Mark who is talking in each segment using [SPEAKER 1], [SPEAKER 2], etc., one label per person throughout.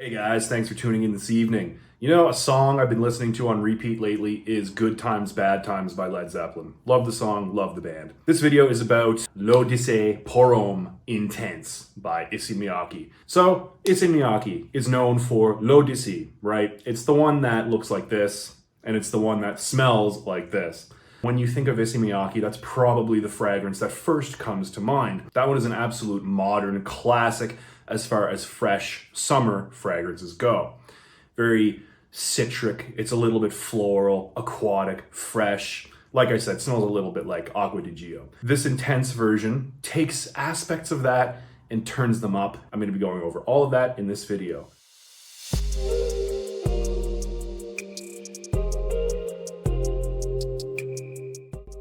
[SPEAKER 1] Hey guys, thanks for tuning in this evening. You know, a song I've been listening to on repeat lately is Good Times, Bad Times by Led Zeppelin. Love the song, love the band. This video is about L'Odyssée pour Homme Intense by Issey Miyake. So, Issey Miyake is known for L'Odyssée, right? It's the one that looks like this, and it's the one that smells like this. When you think of Issey Miyake, that's probably the fragrance that first comes to mind. That one is an absolute modern classic as far as fresh summer fragrances go. Very citric, it's a little bit floral, aquatic, fresh. Like I said, smells a little bit like Acqua di Gio. This intense version takes aspects of that and turns them up. I'm gonna be going over all of that in this video.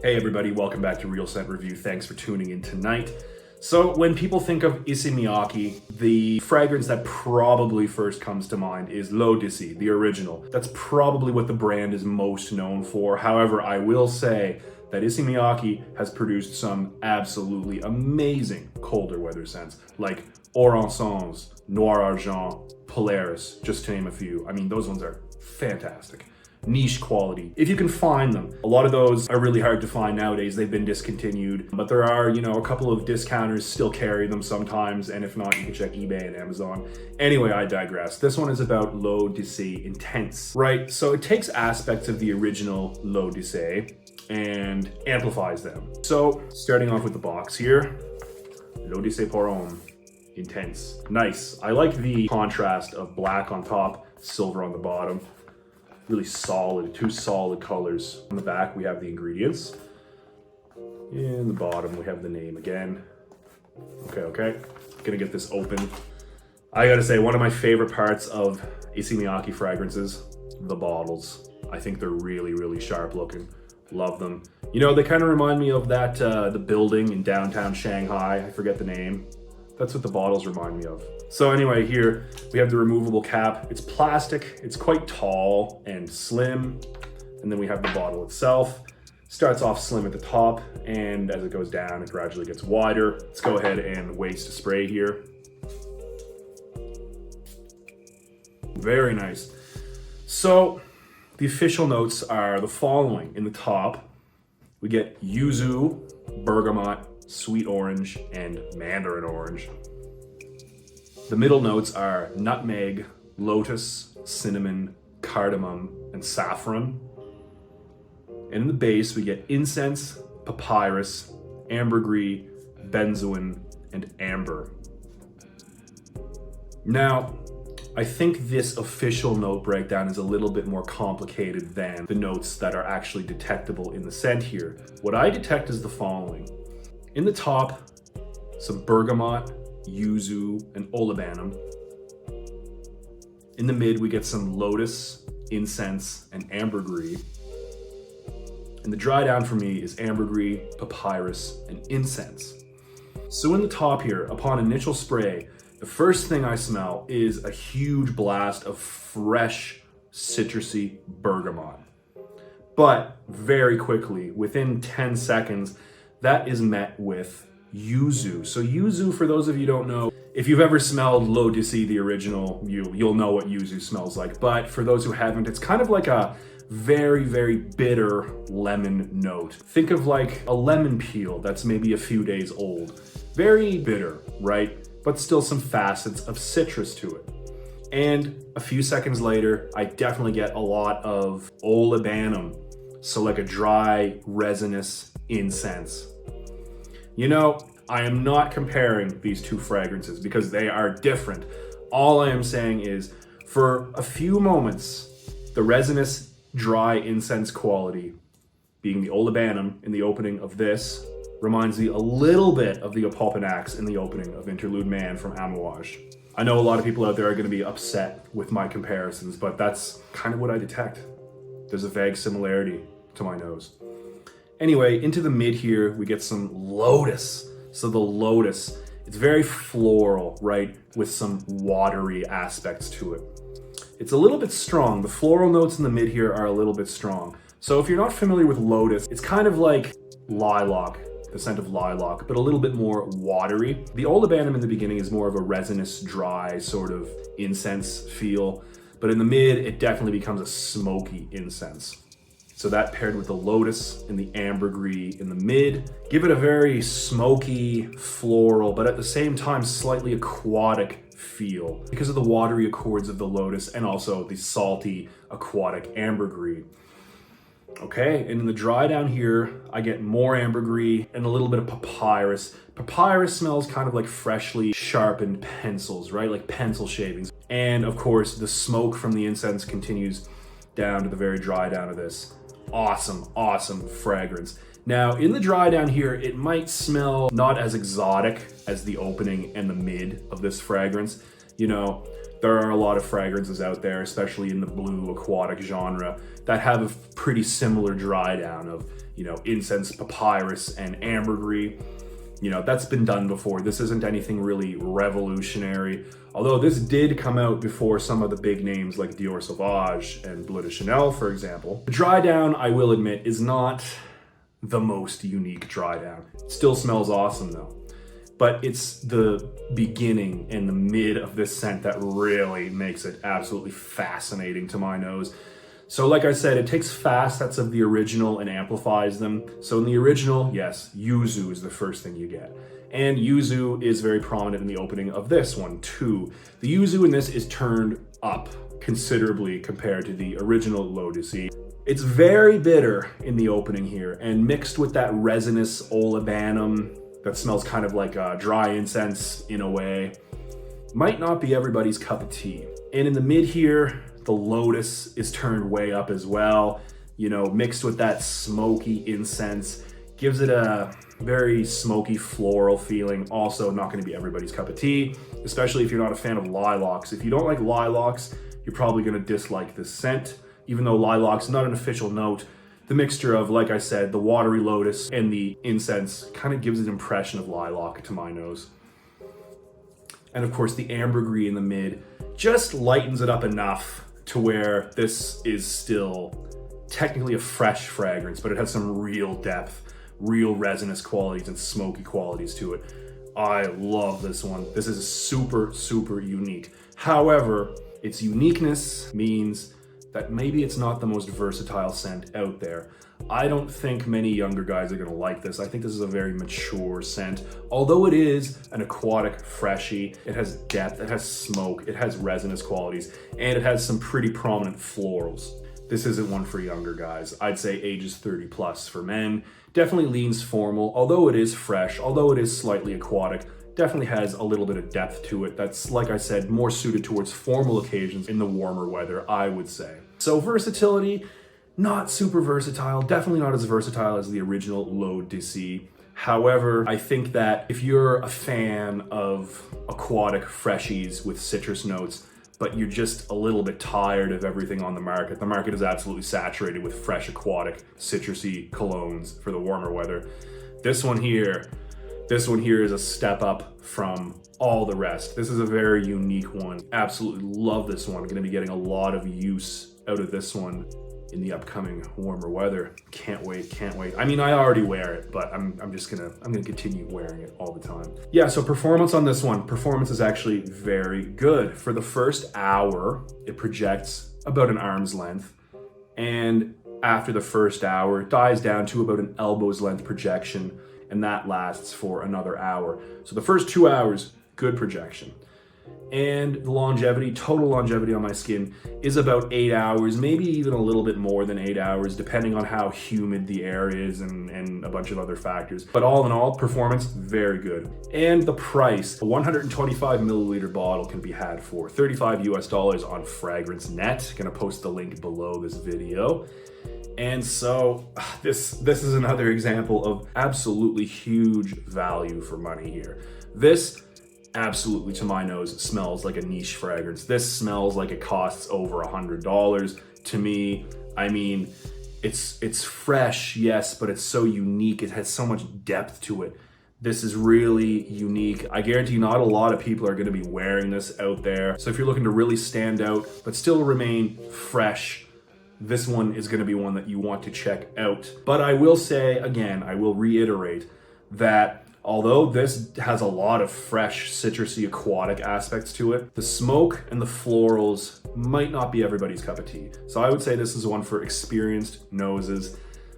[SPEAKER 1] Hey everybody, welcome back to Real Scent Review. Thanks for tuning in tonight. So when people think of Issey Miyake, the fragrance that probably first comes to mind is L'Odyssée, the original. That's probably what the brand is most known for. However, I will say that Issey Miyake has produced some absolutely amazing colder weather scents, like Orange, Noir Argent, Polaris, just to name a few. I mean, those ones are fantastic. Niche quality, if you can find them. A lot of those are really hard to find nowadays. They've been discontinued, but there are, a couple of discounters still carry them sometimes, and if not, you can check eBay and Amazon. Anyway, I digress. This one is about L'Odyssée Intense, right? So it takes aspects of the original L'Odyssée and amplifies them. So starting off with the box here, L'Odyssée pour Homme Intense. Nice. I like the contrast of black on top, silver on the bottom. Really solid, two solid colors. On the back, we have the ingredients. In the bottom, we have the name again. Okay. Gonna get this open. I gotta say, one of my favorite parts of Issey Miyake fragrances, the bottles. I think they're really, really sharp looking. Love them. They kind of remind me of that, the building in downtown Shanghai. I forget the name. That's what the bottles remind me of. So anyway, here we have the removable cap. It's plastic, it's quite tall and slim. And then we have the bottle itself. Starts off slim at the top, and as it goes down, it gradually gets wider. Let's go ahead and waste a spray here. Very nice. So the official notes are the following. In the top, we get yuzu, bergamot, sweet orange, and mandarin orange. The middle notes are nutmeg, lotus, cinnamon, cardamom, and saffron. And in the base, we get incense, papyrus, ambergris, benzoin, and amber. Now, I think this official note breakdown is a little bit more complicated than the notes that are actually detectable in the scent here. What I detect is the following. In the top, some bergamot, yuzu, and olibanum. In the mid, we get some lotus, incense, and ambergris. And the dry down for me is ambergris, papyrus, and incense. So in the top here, upon initial spray, the first thing I smell is a huge blast of fresh, citrusy bergamot. But very quickly, within 10 seconds, that is met with yuzu. So yuzu, for those of you who don't know, if you've ever smelled L'Odyssée, the original, you'll know what yuzu smells like. But for those who haven't, it's kind of like a very, very bitter lemon note. Think of like a lemon peel that's maybe a few days old. Very bitter, right? But still some facets of citrus to it. And a few seconds later, I definitely get a lot of olibanum. So like a dry, resinous incense. I am not comparing these two fragrances because they are different. All I am saying is, for a few moments, the resinous, dry incense quality, being the olibanum in the opening of this, reminds me a little bit of the Opopanax in the opening of Interlude Man from Amouage. I know a lot of people out there are going to be upset with my comparisons, but that's kind of what I detect. There's a vague similarity to my nose. Anyway, into the mid here, we get some lotus. So the lotus, it's very floral, right? With some watery aspects to it. It's a little bit strong. The floral notes in the mid here are a little bit strong. So if you're not familiar with lotus, it's kind of like lilac, the scent of lilac, but a little bit more watery. The olibanum in the beginning is more of a resinous, dry sort of incense feel, but in the mid, it definitely becomes a smoky incense. So that paired with the lotus and the ambergris in the mid, give it a very smoky, floral, but at the same time, slightly aquatic feel because of the watery accords of the lotus and also the salty, aquatic ambergris. Okay, and in the dry down here, I get more ambergris and a little bit of papyrus. Papyrus smells kind of like freshly sharpened pencils, right? Like pencil shavings. And of course, the smoke from the incense continues down to the very dry down of this. Awesome fragrance. Now, in the dry down here, it might smell not as exotic as the opening and the mid of this fragrance. You know, there are a lot of fragrances out there, especially in the blue aquatic genre, that have a pretty similar dry down of, you know, incense, papyrus, and ambergris. You know, that's been done before. This isn't anything really revolutionary. Although this did come out before some of the big names like Dior Sauvage and Bleu de Chanel, for example. The dry down, I will admit, is not the most unique dry down. It still smells awesome though. But it's the beginning and the mid of this scent that really makes it absolutely fascinating to my nose. So like I said, it takes facets of the original and amplifies them. So in the original, yes, yuzu is the first thing you get. And yuzu is very prominent in the opening of this one too. The yuzu in this is turned up considerably compared to the original L'Odyssey. It's very bitter in the opening here, and mixed with that resinous olibanum that smells kind of like a dry incense in a way, might not be everybody's cup of tea. And in the mid here, the lotus is turned way up as well, you know, mixed with that smoky incense, gives it a very smoky floral feeling. Also not going to be everybody's cup of tea, especially if you're not a fan of lilacs. If you don't like lilacs, you're probably going to dislike this scent. Even though lilac's not an official note, the mixture of, like I said, the watery lotus and the incense kind of gives an impression of lilac to my nose. And of course, the ambergris in the mid just lightens it up enough to where this is still technically a fresh fragrance, but it has some real depth, real resinous qualities and smoky qualities to it. I love this one. This is super unique. However, its uniqueness means that maybe it's not the most versatile scent out there. I don't think many younger guys are gonna like this. I think this is a very mature scent. Although it is an aquatic freshie, it has depth, it has smoke, it has resinous qualities, and it has some pretty prominent florals. This isn't one for younger guys. I'd say ages 30 plus for men. Definitely leans formal, although it is fresh, although it is slightly aquatic, definitely has a little bit of depth to it. That's, like I said, more suited towards formal occasions in the warmer weather, I would say. So versatility, not super versatile, definitely not as versatile as the original L'Odyssey. However, I think that if you're a fan of aquatic freshies with citrus notes, but you're just a little bit tired of everything on the market is absolutely saturated with fresh aquatic citrusy colognes for the warmer weather. This one here is a step up from all the rest. This is a very unique one. Absolutely love this one. Gonna be getting a lot of use out of this one in the upcoming warmer weather. Can't wait. I mean, I already wear it, but I'm gonna continue wearing it all the time. Yeah, so performance on this one. Performance is actually very good. For the first hour, it projects about an arm's length. And after the first hour, it dies down to about an elbow's length projection, and that lasts for another hour. So the first 2 hours, good projection. And the longevity, total longevity on my skin is about 8 hours, maybe even a little bit more than 8 hours, depending on how humid the air is and a bunch of other factors. But all in all, performance, very good. And the price, a 125 milliliter bottle can be had for $35 US on Fragrance Net. Gonna post the link below this video. And so this is another example of absolutely huge value for money here. This absolutely, to my nose, smells like a niche fragrance. This smells like it costs over $100 to me. I mean, it's fresh, yes, but it's so unique. It has so much depth to it. This is really unique. I guarantee not a lot of people are gonna be wearing this out there. So if you're looking to really stand out, but still remain fresh, this one is gonna be one that you want to check out. But I will say, again, I will reiterate, that although this has a lot of fresh, citrusy, aquatic aspects to it, the smoke and the florals might not be everybody's cup of tea. So I would say this is one for experienced noses,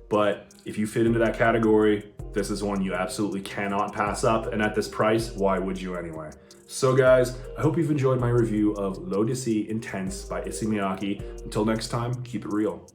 [SPEAKER 1] but if you fit into that category, this is one you absolutely cannot pass up. And at this price, why would you anyway? So guys, I hope you've enjoyed my review of L'Eau d'Issey Intense by Issey Miyake. Until next time, keep it real.